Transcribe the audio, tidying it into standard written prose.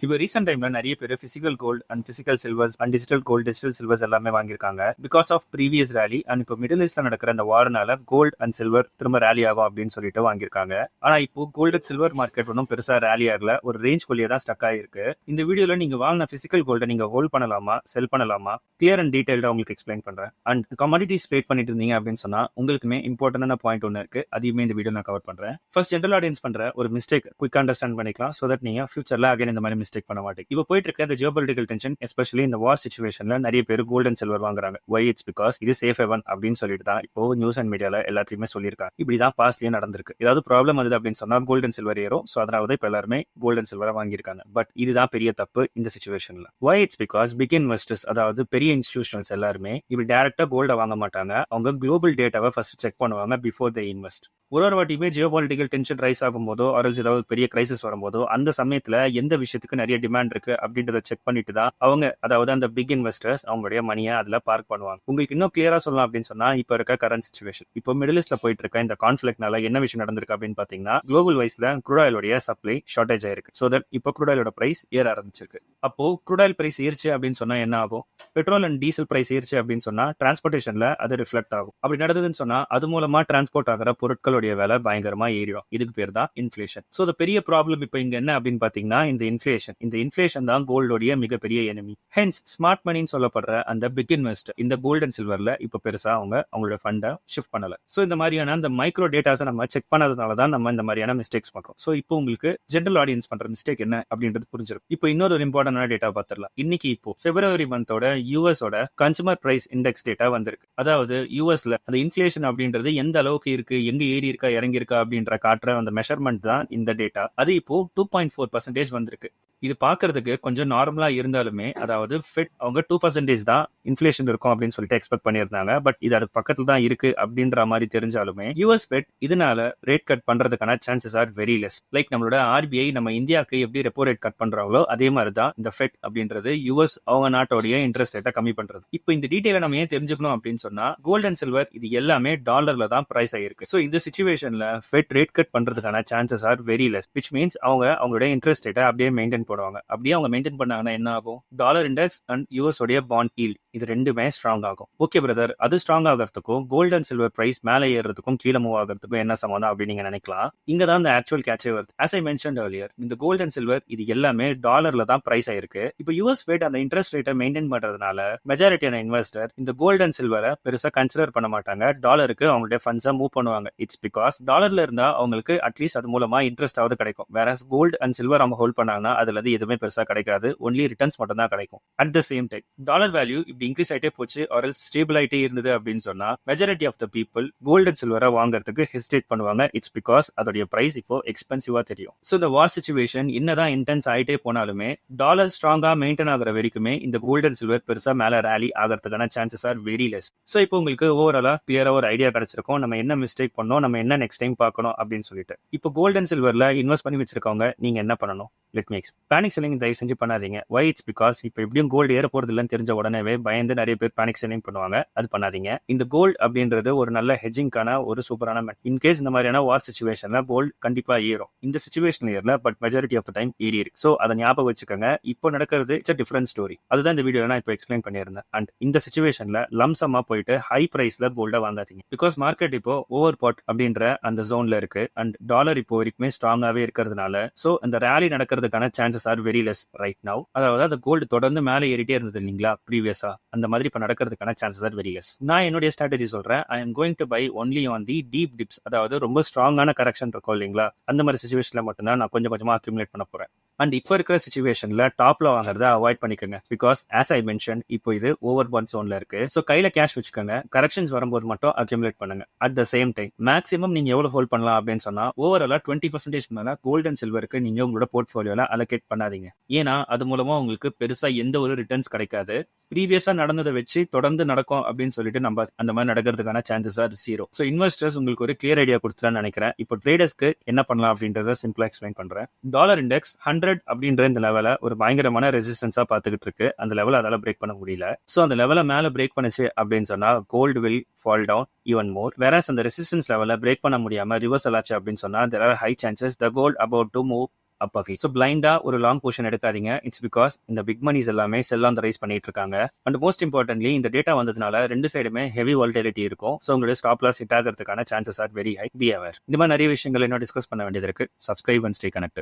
இப்போ ரீசெண்ட் டைம்ல நிறைய பேர் physical gold and physical silvers and digital gold digital silvers எல்லாமே வாங்கியிருக்காங்க because of previous rally and இப்போ மிடில் ஈஸ்ட்ல நடக்கிற அந்த வார்னால கோல்டு அண்ட் சில்வர் திரும்ப ரேலி ஆகும் அப்படின்னு சொல்லிட்டு வாங்கியிருக்காங்க. ஆனா இப்போ கோல்டு சில்வர் மார்க்கெட் ஒன்றும் பெருசா ரேலி ஆகல, ஒரு ரேஞ்ச் குள்ளேயே தான் ஸ்டக் ஆயிருக்கு. இந்த வீடியோல நீங்க வாங்கின பிசிக்கல் கோல்டை நீங்க ஹோல்ட் பண்ணலாமா செல் பண்ணலாமா கிளியர் அண்ட் டீடைல்டா உங்களுக்கு எக்ஸ்பிளைன் பண்றேன். அண்ட் கமாடிட்டிஸ் ட்ரேட் பண்ணிட்டு இருந்தீங்க அப்படின்னு சொன்னா உங்களுக்குமே இம்பார்ட்டன்டான பாயிண்ட் ஒன்று இருக்கு, அதையுமே இந்த வீடியோ நான் கவர் பண்றேன். ஃபர்ஸ்ட் ஜென்ரல் ஆடியன்ஸ் பண்ற ஒரு மிஸ்டேக் குயிக் அண்டர்ஸ்டாண்ட் பண்ணிக்கலாம், சோ தட் நீங்க ஃபியூச்சர்ல அகைன் இந்த மாதிரி மிஸ்டேக் பண்ண மாட்டீங்க. இப்போ போயிட்டு இருக்க இந்த ஜியோபொலிட்டிக்கல் டென்ஷன் எஸ்பெஷலி இந்த வார் சிச்சுவேஷன்ல நிறைய பேர் கோல்ட் அண்ட் சில்வர் வாங்குறாங்க. வை இட்ஸ் பிகாஸ் இது சேஃப் ஹெவன் அப்படின்னு சொல்லிட்டு தான் இப்போ நியூஸ் அண்ட் மீடியால எல்லாத்தையுமே சொல்லியிருக்காங்க. இப்படிதான் பாஸ்ட்லயே நடந்திருக்கு. ஏதாவது ப்ராப்ளம் வருது அப்படின்னு சொன்னா கோல்ட் அண்ட் சில்வர் ஏறும், சோ அதனால இப்போ எல்லாருமே கோல்ட் அண்ட் சில்வரை வாங்கியிருக்காங்க. பட் இதுதான் பெரிய தப்பு இந்த சிச்சுவேஷன்ல. Why it's because big investors, அதாவது பெரிய இன்ஸ்டிடியூஷனல்ஸ் எல்லாருமே இப்படி டைரக்டா கோல்ட வாங்க மாட்டாங்க. அவங்க குளோபல் டேட்டாவை ஃபர்ஸ்ட் செக் பண்ணுவாங்க பிஃபோர் தே இன்வெஸ்ட். ஒரு வாட்டியுமே ஜியோபாலிட்டிக்கல் டென்ஷன் ரைஸ் ஆகும் போதோ ஆரல்ஸ் ஏதாவது பெரிய கிரைசிஸ் வரும்போதோ அந்த சமயத்துல எந்த விஷயத்துக்கு நிறைய டிமாண்ட் இருக்கு அப்படின்றத செக் பண்ணிட்டு தான் அவங்க, அதாவது அந்த பிக் இன்வெஸ்டர்ஸ் அவங்களுடைய மணியை அதுல பார்க் பண்ணுவாங்க. உங்களுக்கு இன்னும் கிளியரா சொல்லலாம் அப்படின்னு சொன்னா இப்ப இருக்க கரண்ட் சிச்சுவேஷன், இப்போ மிடில் ஈஸ்ட்ல போயிட்டு இருக்க இந்த கான்ஃபிளிக்ட்னால என்ன விஷயம் நடந்திருக்கு அப்படின்னு பாத்தீங்கன்னா குளோபல் வைஸ்ல க்ரூட் ஆயிலுடைய சப்ளை ஷார்டேஜ் ஆயிருக்கு. சோ தட் இப்போ க்ரூட் ஆயிலோட பிரைஸ் ஏற ஆரம்பிச்சிருக்கு. அப்போ க்ரூட் ஆயில் பிரைஸ் ஏறிச்சு அப்படின்னு சொன்னா என்ன ஆகும்? பெட்ரோல் அண்ட் டீசல் பிரைஸ் ஏறிச்சு அப்படின்னு சொன்னா டிரான்ஸ்போர்டேஷன்ல அது ரிஃப்ளெக்ட் ஆகும். அப்படி நடந்ததுன்னு சொன்னா அது மூலமா டிரான்ஸ்போர்ட் ஆகிற பொருட்களுடைய விலை பயங்கரமா ஏறிடும். இதுக்கு பேர் தான் இன்ஃபிளேஷன். சோ the பெரிய ப்ராப்ளம் இப்போ இங்க என்ன அப்படின்னு பாத்தீங்கன்னா இந்த இன்ஃபிளேஷன் தான் கோல்டோடைய மிகப்பெரிய எனிமி. ஹென்ஸ் ஸ்மார்ட் மணின்னு சொல்லப்படுற அந்த பிக் இன்வெஸ்டர் இந்த கோல்ட் அண்ட் சில்வர்ல இப்ப பெருசா அவங்களோட ஃபண்டை ஷிஃப்ட் பண்ணல. சோ இந்த மாதிரியான அந்த மைக்ரோ டேட்டாஸை நம்ம செக் பண்ணாதனால தான் நம்ம இந்த மாதிரியான மிஸ்டேக்ஸ் பண்றோம். சோ இப்போ உங்களுக்கு ஜெனரல் ஆடியன்ஸ் பண்ற மிஸ்டேக் என்ன அப்படின்றது புரிஞ்சிருக்கும். இப்போ இன்னொரு இம்பார்ட்டன்டான டேட்டா பார்த்துடலாம். இன்னைக்கு இப்போ பிப்ரவரி மந்தோட யூஎஸோட கன்சூமர் பிரைஸ் இண்டெக்ஸ் டேட்டா வந்திருக்கு. அதாவது யூஎஸ்ல அந்த இன்ஃபிளேஷன் அப்படின்றது எந்த அளவுக்கு இருக்கு, எங்க ஏறி இருக்கா இறங்கி இருக்கா அப்படின்ற காட்டுற அந்த மெஷர்மெண்ட் தான் இந்த டேட்டா. அது இப்போ 2.4% வந்திருக்கு. இது பாக்குறதுக்கு கொஞ்சம் நார்மலா இருந்தாலுமே, அதாவது ஃபெட் அவங்க 2% தான் இன்ஃபிளேஷன் இருக்கும் அப்படின்னு சொல்லிட்டு எக்ஸ்பெக்ட் பண்ணியிருந்தாங்க. பட் இது அதுக்கு பக்கத்துல தான் இருக்கு அப்படின்ற மாதிரி தெரிஞ்சாலுமே யூஎஸ் ஃபெட் இதனால ரேட் கட் பண்றதுக்கான chances are very less. Like நம்மளோட ஆர்பிஐ நம்ம இந்தியாவுக்கு எப்படி ரெப்போ ரேட் கட் பண்றாங்களோ அதே மாதிரி தான் இந்த ஃபெட் அப்படின்றது யூஎஸ் அவங்க நாட்டோடைய இன்ட்ரெஸ்ட் ரேட்டை கம்மி பண்றது. இப்போ இந்த டீடைலை நம்ம ஏன் தெரிஞ்சுக்கணும் அப்படின்னு சொன்னா கோல்ட் அண்ட் சில்வர் இது எல்லாமே டாலர்ல தான் பிரைஸ் ஆயிருக்கு. ஸோ இந்த சிச்சுவேஷன்ல ஃபெட் ரேட் கட் பண்றதுக்கான chances are very less, which means அவங்களுடைய இன்ட்ரெஸ்ட் ரேட்டை அப்படியே மெயின்டைன் போடுவாங்க. அப்படியே அவங்க மெயின்டைன் பண்ணாங்கன்னா என்ன ஆகும்? டாலர் இண்டெக்ஸ் அண்ட் யூஎஸ் உடைய பாண்ட் ஈல்ட் இது ரெண்டுமே ஸ்ட்ராங் ஆகும். ஓகே பிரதர், அது ஸ்ட்ராங் ஆகிறதுக்கும் கோல்ட் அண்ட் சில்வர் பிரைஸ் மேலே ஏறதுக்கும் கீழே மூவ் ஆகிறதுக்கும் என்ன சம்பந்தம் அப்படின்னு நீங்க நினைக்கலாம். இங்க தான் இந்த ஆக்சுவல் கேட்சே வருது. ஆஸ் ஐ மென்ஷன்ட் எர்லியர், இந்த கோல்ட் அண்ட் சில்வர் இது எல்லாமே டாலர்ல தான் பிரைஸ் ஆயிருக்கு. இப்போ யூஎஸ் ஃபெட் அந்த இன்ட்ரெஸ்ட் ரேட்டை மெயின்டைன் பண்றதுனால மெஜாரிட்டியான இன்வெஸ்டர் இந்த கோல்ட் அண்ட் சில்வரை பெருசா கன்சிடர் பண்ண மாட்டாங்க, டாலருக்கு அவங்களுடைய ஃபண்ட்ஸை மூவ் பண்ணுவாங்க. இட்ஸ் பிகாஸ் டாலர்ல இருந்தா அவங்களுக்கு அட்லீஸ்ட் அது மூலமா இன்ட்ரெஸ்ட் ஆவது கிடைக்கும். வேற கோல்ட் அண்ட் சில்வர் அவங்க ஹோல்ட் பண்ணாங்கன்னா அதுல இருந்து எதுவுமே பெருசா கிடைக்காது, ஒன்லி ரிட்டர்ன்ஸ் மட்டும் தான் கிடைக்கும். At the same time dollar value இப்படி இன்க்ரீஸ் ஆயிட்டே போச்சு ஆர் எல்ஸ் ஸ்டேபிள் ஆயிட்டே இருந்தது அப்படின்னு சொன்னா majority of the people gold and சில்வரை வாங்குறதுக்கு ஹெசிடேட் பண்ணுவாங்க. இட்ஸ் பிகாஸ் அதோட பிரைஸ் இப்போ எக்ஸ்பென்சிவா தெரியும். ஸோ இந்த வார் சிச்சுவேஷன் என்னதான் இன்டென்ஸ் ஆயிட்டே போனாலுமே டாலர் ஸ்ட்ராங்கா மெயின்டைன் ஆகிற வரைக்குமே இந்த கோல்ட் அண்ட் சில்வர் பெருசா மேல ரேலி ஆகிறதுக்கான chances are very less. So இப்போ உங்களுக்கு ஓவராலா கிளியரா ஒரு ஐடியா கிடைச்சிருக்கும் நம்ம என்ன மிஸ்டேக் பண்ணோம், நம்ம என்ன நெக்ஸ்ட் டைம் பார்க்கணும் அப்படின்னு சொல்லிட்டு. இப்போ கோல்ட் அண்ட் சில்வர்ல இன்வெஸ்ட் பண்ணி வச்சிருக்கவங்க நீங்க என்ன பண்ணணும்? Let me explain. Panic selling தயவு செஞ்சு பண்ணாதீங்க. வை இட்ஸ் பிகாஸ் இப்போ எப்படியும் கோல்டு ஏற போறது இல்லைன்னு தெரிஞ்ச உடனே பயந்து நிறைய பேர் பேனிக் செல்லிங் பண்ணுவாங்க. அது பண்ணாதீங்க. இந்த கோல்டு அப்படின்றது ஒரு நல்ல ஹெட்ஜிங்கான ஒரு சூப்பரான மெட். இன்கேஸ் இந்த மாதிரியான வார் சிச்சுவேஷன்ல கோல்டு கண்டிப்பா ஏறும். இந்த சிச்சுவேஷன்ல ஏறல, but majority of the time ஏறி இருக்கு. ஸோ அதை ஞாபகம் வச்சுக்கோங்க. இப்போ நடக்கிறது இட்ஸ் டிஃபரெண்ட் ஸ்டோரி. அதுதான் இந்த வீடியோ நான் இப்போ எக்ஸ்பிளைன் பண்ணியிருந்தேன். அண்ட் இந்த சிச்சுவேஷன்ல லம்சமா போயிட்டு ஹை பிரைஸ்ல கோல்டை வாங்காதீங்க. பிகாஸ் மார்க்கெட் இப்போ ஓவர் பாட் அப்படின்ற அந்த ஜோன்ல இருக்கு அண்ட் டாலர் இப்போ வரைக்குமே ஸ்ட்ராங்காவே இருக்கிறதுனால ஸோ அந்த ரேலி நடக்கிறதுக்கான chances are very less right now. அதாவது அந்த கோல்டு தொடர்ந்து மேலே ஏறிட்டே இருந்தது இல்லைங்களா ப்ரீவியஸா, அந்த மாதிரி இப்ப நடக்கிறதுக்கான சான்சஸ் ஆர் வெரி லெஸ். நான் என்னுடைய ஸ்ட்ராட்டஜி சொல்றேன். I am going to buy only on the deep dips, அதாவது ரொம்ப ஸ்ட்ராங்கான கரெக்ஷன் இருக்கும் இல்லைங்களா, அந்த மாதிரி சிச்சுவேஷன்ல மட்டும்தான் நான் கொஞ்சம் கொஞ்சமா அக்யூமுலேட் பண்ண போறேன். அண்ட் இப்போ இருக்கிற சிச்சுவேஷன்ல டாப்ல வாங்குறத அவாய்ட் பண்ணிக்கோங்க. பிகாஸ் ஆஸ் ஐ மென்ஷன் இப்போ இது ஓவர் பாண்ட் ஜோன்ல இருக்கு. ஸோ கையில கேஷ் வச்சுக்கோங்க. கரெக்ஷன்ஸ் வரும்போது மட்டும் அக்யூமுலேட் பண்ணுங்க. At the same time maximum நீங்க எவ்வளவு ஹோல்ட் பண்ணலாம் அப்படின்னு சொன்னா ஓவராலா 20% மேல கோல்ட் அண்ட் சில்வருக்கு நீங்க உங்களோட போர்ட்ஃபோலியோல அலோகேட் பண்ணாதீங்க. ஏன்னா அது மூலமா உங்களுக்கு பெருசா எந்த ஒரு ரிட்டர்ன்ஸ் கிடைக்காது. ப்ரீவியஸா நடந்ததை வச்சு தொடர்ந்து நடக்கும் அப்படின்னு சொல்லிட்டு நம்ம அந்த மாதிரி நடக்கிறதுக்கான chances are zero. So investors உங்களுக்கு ஒரு கிளியர் ஐடியா கொடுத்துதான் நினைக்கிறேன். இப்போ ட்ரேடர்ஸ்க்கு என்ன பண்ணலாம் அப்படின்றத சிம்பிளா எக்ஸ்பிளைன் பண்றேன். டாலர் இண்டெக்ஸ் 100 அப்படின்ற இந்த லெவலை ஒரு பயங்கரமான ரெசிஸ்டன்ஸா பார்த்துக்கிட்டு இருக்கு. அந்த லெவலை அதால பிரேக் பண்ண முடியல. ஸோ அந்த லெவலை மேல பிரேக் பண்ணுச்சு அப்படின்னு சொன்னா gold will fall down even more. Whereas அந்த ரெசிஸ்டன்ஸ் லெவலை பிரேக் பண்ண முடியாம ரிவர்சல் ஆச்சு அப்படின்னு சொன்னா there are high chances the gold about to move அப் ஆகி. ஸோ பிளைண்டா ஒரு லாங் பொசிஷன் எடுக்காதீங்க. இட்ஸ் பிகாஸ் இந்த பிக் மணிஸ் எல்லாமே செல் ஆன் த ரைஸ் பண்ணிட்டு இருக்காங்க. அண்ட் மோஸ்ட் இம்பார்ட்டன்ட்லி இந்த டேட்டா வந்ததுனால ரெண்டு சைடுமே ஹெவி வாலட்டிலிட்டி இருக்கும். ஸோ உங்களுடைய ஸ்டாப் லாஸ் ஹிட் ஆகிறதுக்கான chances are very high. Be aware. இந்த மாதிரி நிறைய விஷயங்கள் இன்னும் டிஸ்கஸ் பண்ண வேண்டியது இருக்கு. Subscribe and stay connect.